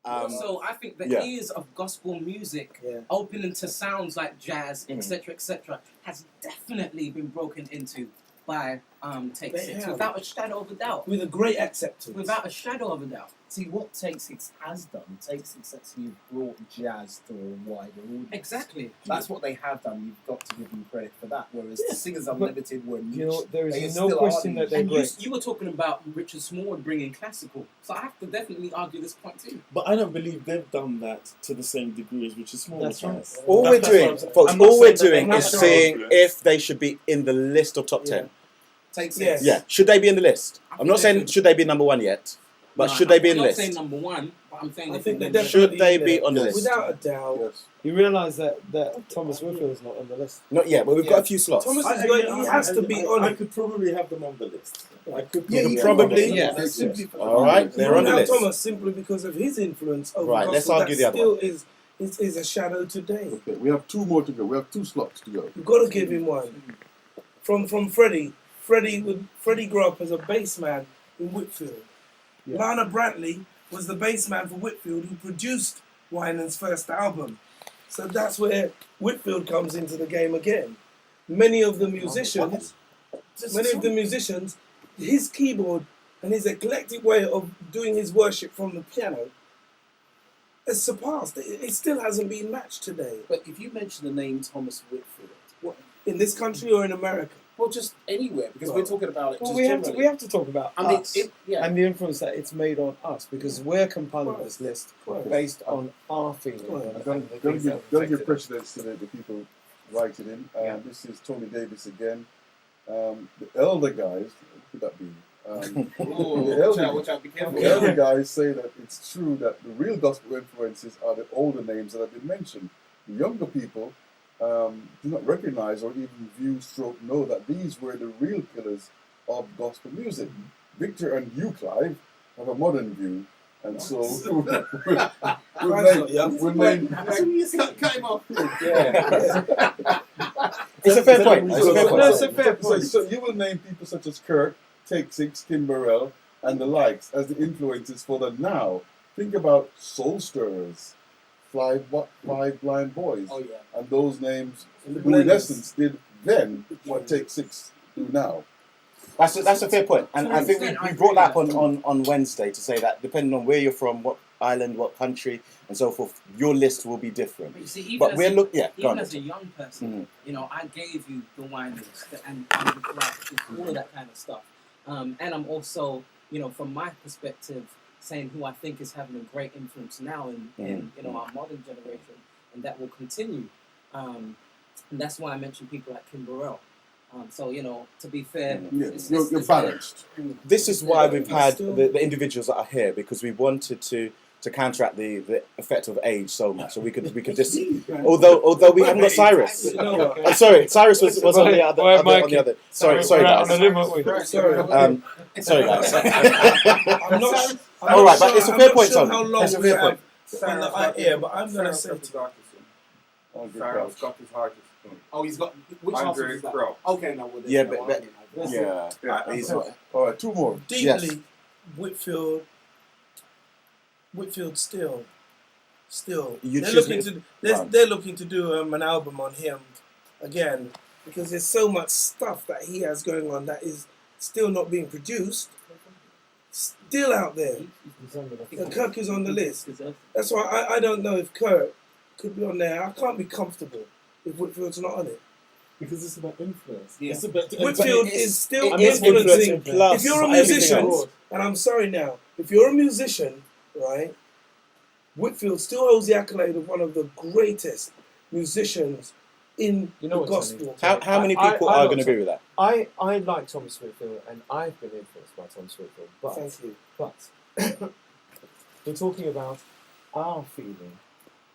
Also, I think the ears of gospel music opening to sounds like jazz, etc., has definitely been broken into by Take Six, without a shadow of a doubt. With a great acceptance. Without a shadow of a doubt. See, what Take Six has done, Take Six actually brought jazz to a wider audience. Exactly. That's what they have done. You've got to give them credit for that. Whereas the Singers Unlimited were niche. You know, there is no question that they're great. You were talking about Richard Smallwood bringing classical, so I have to definitely argue this point too. But I don't believe they've done that to the same degree as Richard Smallwood. That's right. All we're doing, folks, all we're doing is seeing if they should be in the list of top 10. Take Six. Yeah, should they be in the list? I'm not saying should they be number one yet, but should they be in the list? I'm not saying number one, but I'm saying should they be on the list? Without a doubt. Yes. You realise that Thomas Whitfield's not on the list? Not yet, but we've got a few slots. Thomas is he has to be on it. I could probably have them on the list. I could probably. All right, they're on the list. Thomas simply because of his influence over right, let's argue the other one. Still is a shadow today. Okay, we have two more to go. We have 2 slots to go. You've got to give him one. From Freddie. Freddie grew up as a bass man in Whitfield. Yeah. Lana Brantley was the bass man for Whitfield who produced Winans' first album. So that's where Whitfield comes into the game again. Many of the musicians, his keyboard and his eclectic way of doing his worship from the piano has surpassed. It still hasn't been matched today. But if you mention the name Thomas Whitfield, what, in this country or in America? Well, just anywhere, because we're talking about it. Well, we have to talk about us and the influence that it's made on us, because we're compiling this list based on our feeling. Don't give precedence to the people writing in. This is Tony Davis again. The elder guys, who could that be? The elder guys say that it's true that the real gospel influences are the older names that have been mentioned. The younger people do not recognize or even view stroke know that these were the real pillars of gospel music. Victor and you, Clive, have a modern view, and so we'll name cut him off. It's a fair point. It's a fair point. So you will name people such as Kirk, Take Six, Kim Burrell, and the likes as the influences for the now. Think about Soul Stirrers, Five Blind Boys, and those names who in essence did then what Take Six do now. That's a fair point, and I think we brought that up on Wednesday to say that depending on where you're from, what island, what country, and so forth, your list will be different. But you see, but we're even as a young person, you know, I gave you the wine list and all of that kind of stuff, and I'm also, you know, from my perspective, saying who I think is having a great influence now in you know, our modern generation, and that will continue. And that's why I mentioned people like Kim Burrell. So, you know, to be fair, you're balanced. This is why we've had the individuals that are here, because we wanted to counteract the effect of age so much, so we could just although we haven't got Cyrus. I'm sorry, Cyrus was on the other on the other. Sorry guys. Sorry guys. All right, but it's a fair point, Tom. It's a fair point. On the ear, but I'm going to say Oh, he's got which artist is that? Okay, now all right, 2 more. Deeply, Whitfield still. They're looking to do an album on him again, because there's so much stuff that he has going on that is still not being produced, still out there. And Kirk is on the list. That's why I don't know if Kirk could be on there. I can't be comfortable if Whitfield's not on it. Because it's about influence. Yeah. Whitfield is still influencing. If you're a musician, and I'm sorry now, if you're a musician, right, Whitfield still holds the accolade of one of the greatest musicians in the gospel. How many people are going to agree with that? I like Thomas Whitfield, and I've been influenced by Thomas Whitfield. But, thank you. But we're talking about our feeling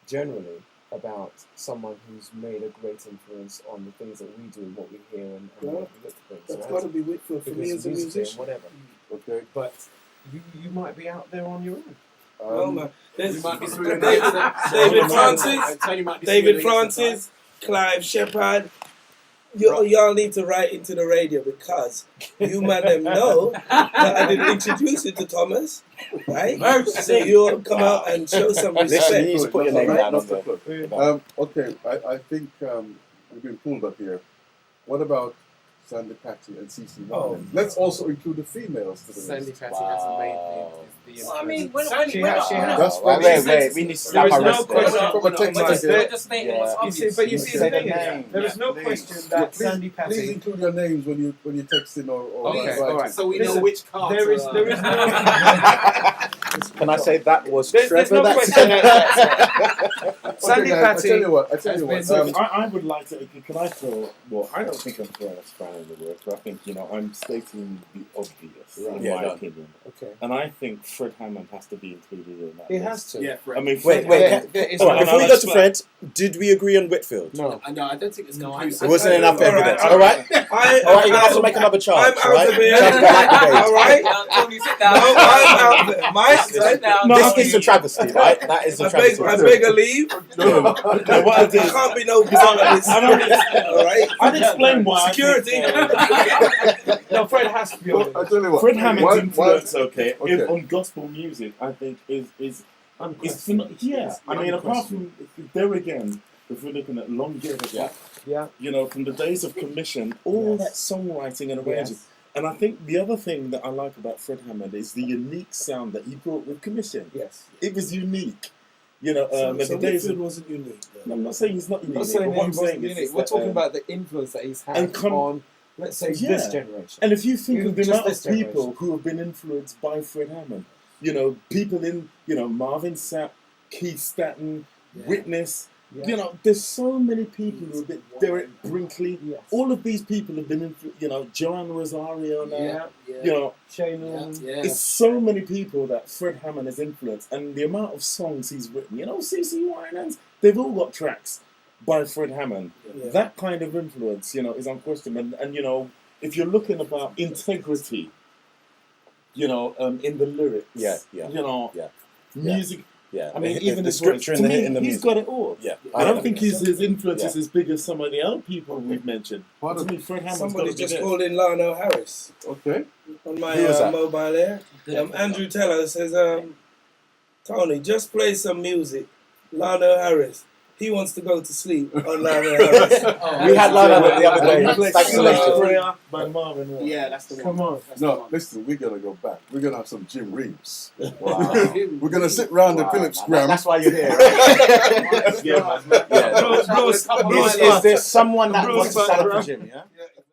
generally about someone who's made a great influence on the things that we do, what we hear, and what we look at things. That's got to be Whitfield for me as a musician. Whatever. Okay. But you might be out there on your own. Well, man. David Francis, Clive Shepard, y'all need to write into the radio because you man them know that I didn't introduce you to Thomas, right? So you all come out and show some Listen, you respect. need to put your name down on there. Okay, I think we've been pulled up here. What about Sandy Patty and CC Martin? Let's also include the females to the Sandy list. Patty has the main thing. Is the Well, I mean, That's Wait, we need to slap There our is no wrist question. there. From a text message. We're just stating what's You obvious. see, but you see, the Say the thing is, name. there is no Please. question that Please- Sandy Please Patty. include your names when you text in or Okay, write all right. in. So we Listen, know which card. There is no. Can I say that was There's Trevor? no that question. said Sandy Okay, guys, Patty. I tell you what. I would like to. Can I throw? Well, I don't think I'm throwing a spanner in the works, but I think I'm stating the obvious in Yeah, my no. opinion, Okay. and I think Fred Hammond has to be included in that. He list. has to. Yeah, Fred. I mean, Wait, Fred Hammond- wait. All right, Before we no, go no, to Fred, did we agree on Whitfield? No. No, I don't think it's conclusive. It wasn't enough All right, evidence. all All right. I, All right, you're gonna have to make another charge. I'm out right? of here. Charge back the debate. All right. Tony, sit down. No, I'm out there. Mike, Sit down. This is a travesty, right? That is a I travesty. beg a leave. No, what I did, There can't be no part of this. All right. I'd explain why. I Security. think, No, Fred has to be on I tell you what. Fred Hammond's One- influence, one- okay, okay. on gospel music, I think is Unquestioned. yeah. I mean, apart from there again, if we're looking at longevity, Yeah. from the days of commission, all that songwriting and arranging. Yes. And I think the other thing that I like about Fred Hammond is the unique sound that he brought with commission. Yes. It was unique. So in the days Whitfield of, wasn't unique. No, I'm not saying he's not unique. I'm not saying but that what he I'm saying wasn't is unique. that, We're talking about the influence that he's had and on, let's say, Yeah. this generation. And if you think Even of the just amount of this generation. people who have been influenced by Fred Hammond, people in, Marvin Sapp, Keith Staton, Witness, Yeah. there's so many people who have been, Derek Brinkley, Yes. all of these people have been, Joanne Rosario now, Shane Norman. it's so many people that Fred Hammond has influenced, and the amount of songs he's written, CC Winans, they've all got tracks by Fred Hammond. Yeah. That kind of influence, is unquestioned. And if you're looking about integrity, in the lyrics, Yeah. music. Yeah. I mean, the even his scripture voice, to me, in the he's music. got it all. Yeah. I don't think his influence is as big as some of the other people we've mentioned. Pardon? To me, Fred Hammond's Somebody got to be just there. called in Lionel Harris Okay. on my Who was that? mobile there. Andrew Teller says, Tony, just play some music. Lionel Harris. He wants to go to sleep on Lionel Harris. We had Lionel the other day. Thanks a lot. Prayer by Marvin Watt. Yeah, that's the one. Come on. That's the No, one. listen, we're going to go back. We're going to have some Jim Reeves. Wow. We're going to sit round the Phillips Gram. That's why you're here. Yeah, man. Yeah. Bruce, Is there someone that Bruce wants to stand up for Butler. Jim? Yeah.